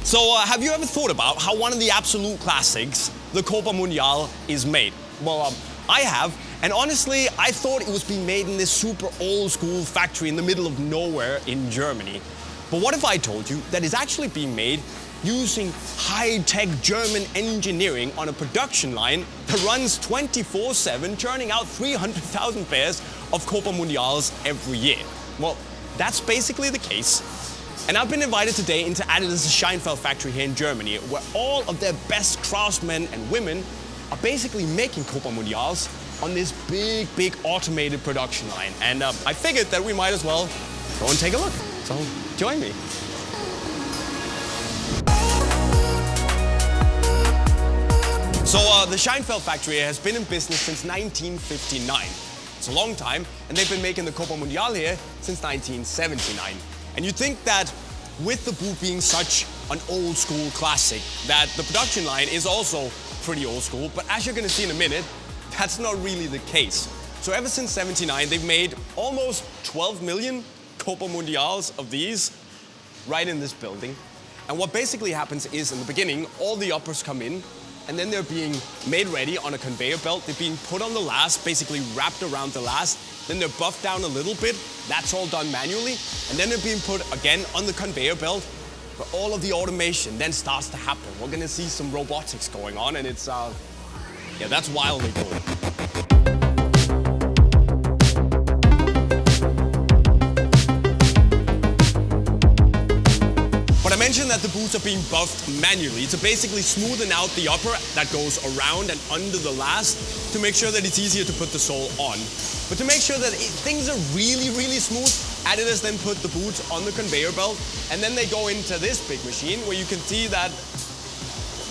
So have you ever thought about how one of the absolute classics, the Copa Mundial, is made? Well, I have, and honestly, I thought it was being made in this super old school factory in the middle of nowhere in Germany. But what if I told you that it's actually being made using high-tech German engineering on a production line that runs 24/7, churning out 300,000 pairs of Copa Mundials every year? Well, that's basically the case. And I've been invited today into adidas' Scheinfeld factory here in Germany, where all of their best craftsmen and women are basically making Copa Mundials on this big automated production line. And I figured that we might as well go and take a look. So join me. So the Scheinfeld factory has been in business since 1959. It's a long time, and they've been making the Copa Mundial here since 1979. And you'd think that with the boot being such an old school classic, that the production line is also pretty old school, but as you're gonna see in a minute, that's not really the case. So ever since '79, they've made almost 12 million Copa Mundials of these right in this building. And what basically happens is, in the beginning, all the uppers come in, and then they're being made ready on a conveyor belt. They're being put on the last, basically wrapped around the last. Then they're buffed down a little bit. That's all done manually. And then they're being put again on the conveyor belt, where all of the automation then starts to happen. We're gonna see some robotics going on, and it's, yeah, that's wildly cool. But I mentioned that the boots are being buffed manually to basically smoothen out the upper that goes around and under the last to make sure that it's easier to put the sole on. But to make sure that things are really smooth, adidas then put the boots on the conveyor belt, and then they go into this big machine where you can see that,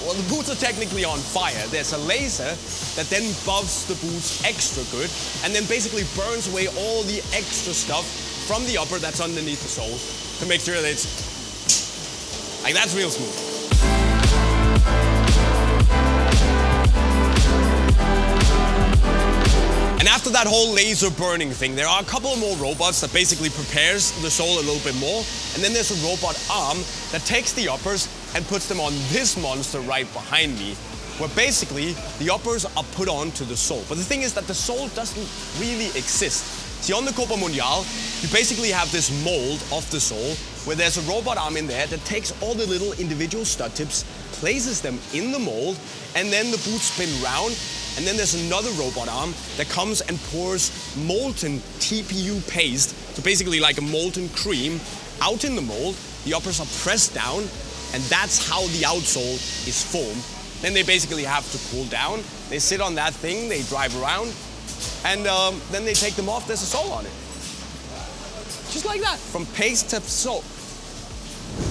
well, the boots are technically on fire. There's a laser that then buffs the boots extra good and then basically burns away all the extra stuff from the upper that's underneath the sole to make sure that it's like, that's real smooth. And after that whole laser burning thing, there are a couple of more robots that basically prepares the sole a little bit more. And then there's a robot arm that takes the uppers and puts them on this monster right behind me, where basically the uppers are put onto the sole. But the thing is that the sole doesn't really exist. See, on the Copa Mundial, you basically have this mold of the sole where there's a robot arm in there that takes all the little individual stud tips, places them in the mold, and then the boots spin round. And then there's another robot arm that comes and pours molten TPU paste, so basically like a molten cream, out in the mold. The uppers are pressed down, and that's how the outsole is formed. Then they basically have to cool down. They sit on that thing, they drive around, and then they take them off. There's a sole on it. Just like that, from paste to sole.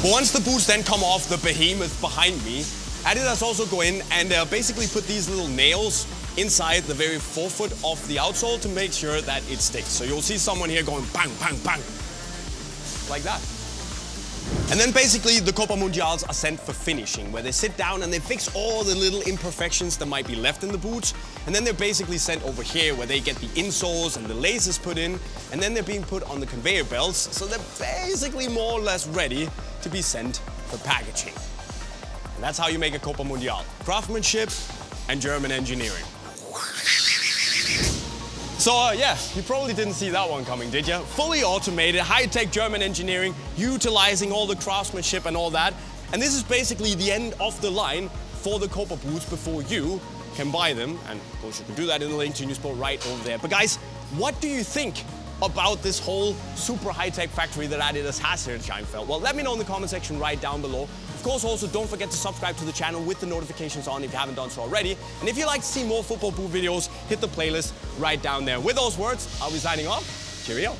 But once the boots then come off the behemoth behind me, adidas also go in and basically put these little nails inside the very forefoot of the outsole to make sure that it sticks. So you'll see someone here going bang, bang, bang, like that. And then basically the Copa Mundials are sent for finishing, where they sit down and they fix all the little imperfections that might be left in the boots. And then they're basically sent over here where they get the insoles and the lasers put in. And then they're being put on the conveyor belts. So they're basically more or less ready to be sent for packaging. And that's how you make a Copa Mundial. Craftsmanship and German engineering. So yeah, you probably didn't see that one coming, did you? Fully automated, high-tech German engineering, utilizing all the craftsmanship and all that. And this is basically the end of the line for the Copa boots before you can buy them. And of course you can do that in the link to Unisport right over there. But guys, what do you think about this whole super high-tech factory that adidas has here at Scheinfeld? Well, let me know in the comment section right down below. Of course, also don't forget to subscribe to the channel with the notifications on if you haven't done so already. And if you'd like to see more football boot videos, hit the playlist right down there. With those words, I'll be signing off. Cheerio.